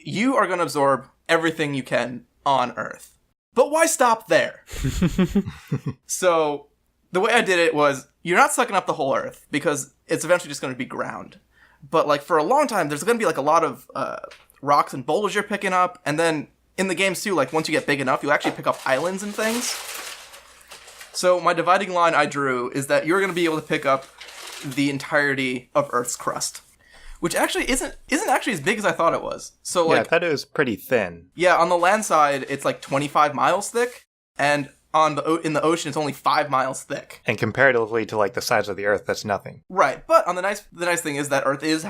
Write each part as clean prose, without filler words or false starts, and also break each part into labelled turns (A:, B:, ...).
A: you are going to absorb everything you can on Earth. But why stop there? So the way I did it was, you're not sucking up the whole Earth, because it's eventually just going to be ground. But like for a long time, there's going to be like a lot of rocks and boulders you're picking up, and then in the games too, like once you get big enough, you'll actually pick up islands and things. So my dividing line I drew is that you're going to be able to pick up the entirety of Earth's crust, which actually isn't actually as big as I thought it was. So like,
B: I thought it was pretty thin.
A: Yeah, on the land side, it's like 25 miles thick, and in the ocean, it's only 5 miles thick.
B: And comparatively to like the size of the Earth, that's nothing.
A: Right, but on the nice thing is that Earth does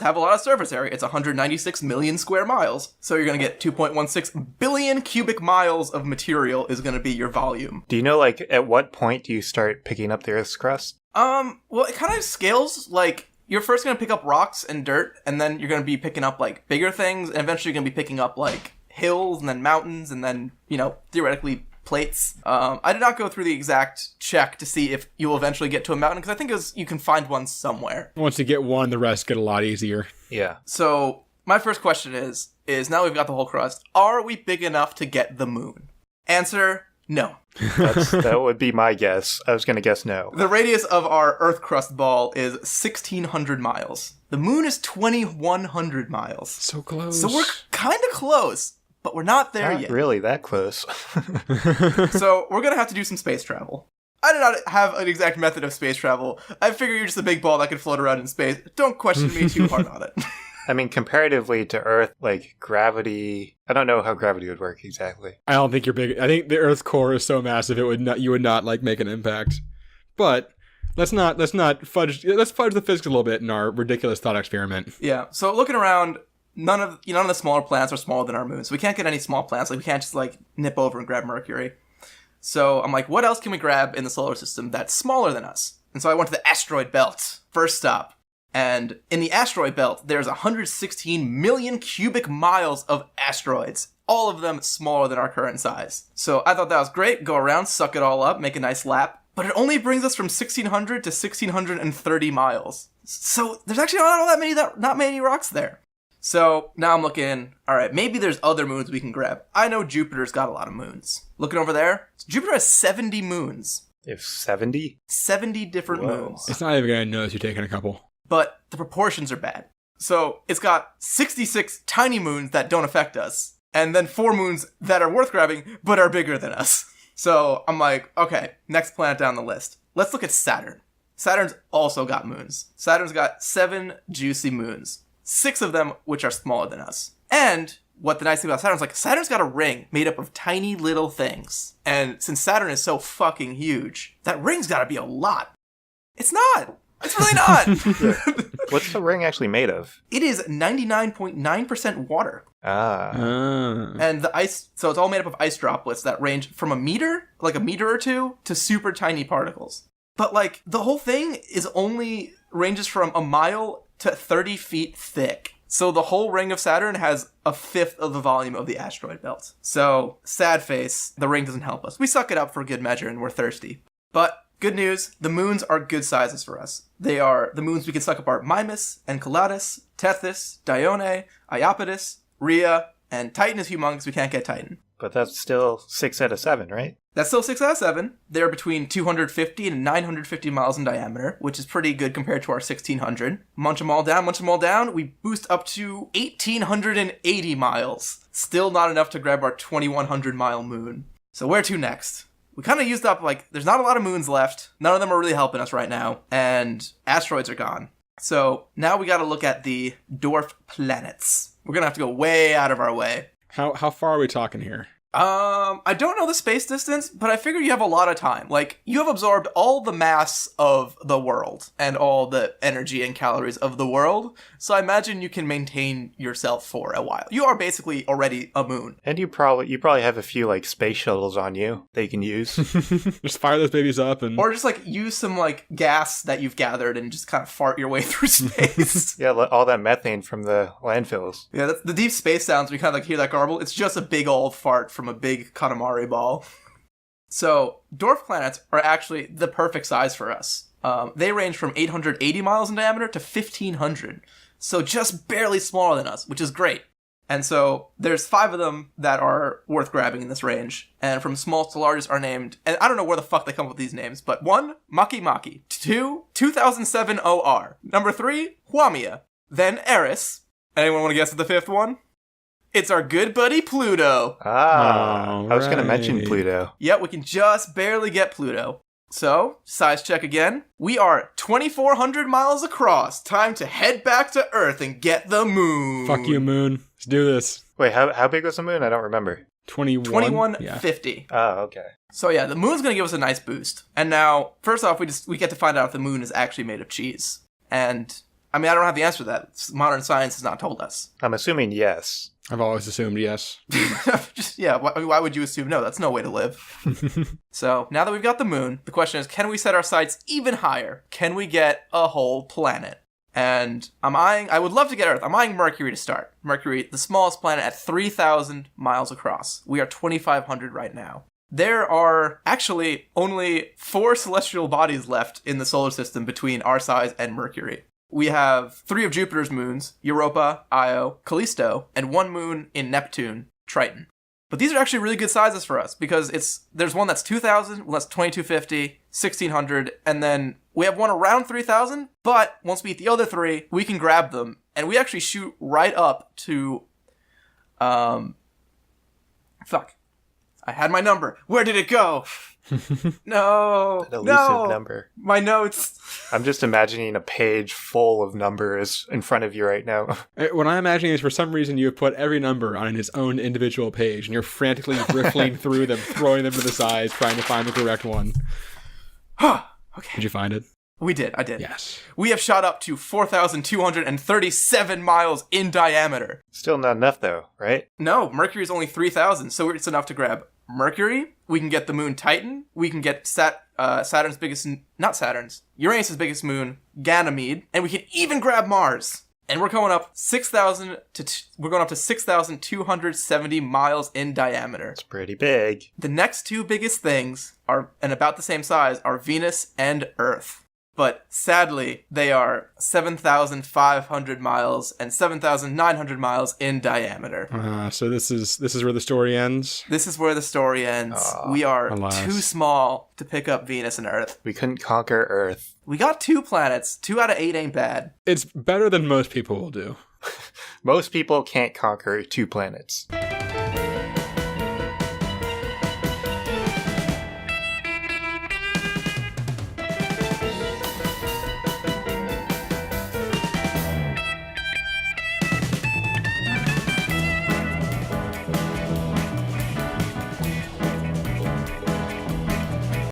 A: have a lot of surface area. It's 196 million square miles, so you're gonna get 2.16 billion cubic miles of material is gonna be your volume.
B: Do you know like at what point do you start picking up the Earth's crust?
A: Well, it kind of scales. Like you're first gonna pick up rocks and dirt, and then you're gonna be picking up like bigger things, and eventually you're gonna be picking up like hills and then mountains, and then theoretically plates. I did not go through the exact check to see if you'll eventually get to a mountain, because I think you can find one somewhere.
C: Once you get one, the rest get a lot easier.
B: Yeah.
A: So my first question is now we've got the whole crust, are we big enough to get the moon? Answer, no.
B: That would be my guess. I was going to guess no.
A: The radius of our Earth crust ball is 1,600 miles. The moon is 2,100 miles.
C: So close.
A: So we're kind of close. But we're not there
B: Not
A: yet.
B: really that close.
A: So we're going to have to do some space travel. I do not have an exact method of space travel. I figure you're just a big ball that can float around in space. Don't question me too hard on it.
B: I mean, comparatively to Earth, like gravity, I don't know how gravity would work exactly.
C: I don't think you're big. I think the Earth's core is so massive you would not like make an impact. But let's fudge the physics a little bit in our ridiculous thought experiment.
A: Yeah. So looking around, none of the smaller planets are smaller than our moon. So we can't get any small planets. Like we can't just like nip over and grab Mercury. So I'm like, what else can we grab in the solar system that's smaller than us? And so I went to the asteroid belt. First stop. And in the asteroid belt, there's 116 million cubic miles of asteroids. All of them smaller than our current size. So I thought that was great. Go around, suck it all up, make a nice lap. But it only brings us from 1,600 to 1,630 miles. So there's actually not many rocks there. So now I'm looking, all right, maybe there's other moons we can grab. I know Jupiter's got a lot of moons. Looking over there, Jupiter has 70 moons.
B: They have 70?
A: 70 different moons.
C: It's not even going to notice you're taking a couple.
A: But the proportions are bad. So it's got 66 tiny moons that don't affect us, and then 4 moons that are worth grabbing, but are bigger than us. So I'm like, okay, next planet down the list. Let's look at Saturn. Saturn's also got moons. Saturn's got 7 juicy moons. 6 of them which are smaller than us. And what the nice thing about Saturn's got a ring made up of tiny little things. And since Saturn is so fucking huge, that ring's gotta be a lot. It's not! It's really not!
B: What's the ring actually made of?
A: It is 99.9% water. And the ice, so it's all made up of ice droplets that range from a meter or two, to super tiny particles. But like, the whole thing ranges from a mile to 30 feet thick. So the whole ring of Saturn has a fifth of the volume of the asteroid belt. So, sad face, the ring doesn't help us. We suck it up for good measure and we're thirsty. But good news, the moons are good sizes for us. They are, the moons we can suck up are Mimas, Enceladus, Tethys, Dione, Iapetus, Rhea, and Titan is humongous, we can't get Titan.
B: But that's still 6 out of 7, right?
A: That's still 6 out of 7. They're between 250 and 950 miles in diameter, which is pretty good compared to our 1,600. Munch them all down, we boost up to 1,880 miles. Still not enough to grab our 2,100 mile moon. So where to next? We kind of used up, there's not a lot of moons left. None of them are really helping us right now. And asteroids are gone. So now we got to look at the dwarf planets. We're going to have to go way out of our way.
C: How far are we talking here?
A: I don't know the space distance, but I figure you have a lot of time. Like, you have absorbed all the mass of the world and all the energy and calories of the world, so I imagine you can maintain yourself for a while. You are basically already a moon.
B: And you probably have a few, space shuttles on you that you can use.
C: Just fire those babies up and...
A: Or just, use some, gas that you've gathered and just kind of fart your way through space.
B: Yeah, all that methane from the landfills.
A: Yeah, that's the deep space sounds, we kind of, hear that garble. It's just a big old fart from a big KATAMARI ball. So, dwarf planets are actually the perfect size for us. They range from 880 miles in diameter to 1,500. So just barely smaller than us, which is great. And so there's 5 of them that are worth grabbing in this range. And from smallest to largest are named, and I don't know where the fuck they come up with these names, but 1, Maki Maki. 2, 2007 OR. Number 3, Huamia. Then Eris. Anyone want to guess at the 5th one? It's our good buddy Pluto.
B: I was going to mention Pluto.
A: Yep, we can just barely get Pluto. So, size check again. We are 2,400 miles across. Time to head back to Earth and get the moon.
C: Fuck you, moon. Let's do this.
B: Wait, how big was the moon? I don't remember.
A: 2150.
B: Oh, okay.
A: So yeah, the moon's gonna give us a nice boost. And now, first off, we get to find out if the moon is actually made of cheese. And I mean, I don't have the answer to that. Modern science has not told us.
B: I'm assuming yes.
C: I've always assumed yes.
A: Why would you assume no? That's no way to live. So, now that we've got the moon, the question is, can we set our sights even higher? Can we get a whole planet? And I would love to get Earth. I'm eyeing Mercury to start. Mercury, the smallest planet at 3,000 miles across. We are 2,500 right now. There are actually only 4 celestial bodies left in the solar system between our size and Mercury. We have 3 of Jupiter's moons, Europa, Io, Callisto, and 1 moon in Neptune, Triton. But these are actually really good sizes for us because there's one that's 2,000, one that's 2,250, 1,600, and then we have one around 3,000, but once we hit the other 3, we can grab them, and we actually shoot right up to, fuck. I had my number. Where did it go? No.
B: An elusive number.
A: My notes.
B: I'm just imagining a page full of numbers in front of you right now.
C: What I'm imagining is for some reason you have put every number on its own individual page, and you're frantically riffling through them, throwing them to the sides, trying to find the correct one.
A: Okay.
C: Did you find it?
A: We did. I did.
C: Yes.
A: We have shot up to 4,237 miles in diameter.
B: Still not enough, though, right?
A: No, Mercury is only 3,000, so it's enough to grab Mercury. We can get the moon Titan. We can get Saturn's biggest, not Saturn's, Uranus's biggest moon, Ganymede, and we can even grab Mars. And we're going up 6,270 miles in diameter.
B: It's pretty big.
A: The next 2 biggest things are, and about the same size, are Venus and Earth. But sadly, they are 7,500 miles and 7,900 miles in diameter.
C: So this is where the story ends?
A: This is where the story ends. We are too small to pick up Venus and Earth.
B: We couldn't conquer Earth.
A: We got 2 planets. 2 out of 8 ain't bad.
C: It's better than most people will do.
B: Most people can't conquer 2 planets.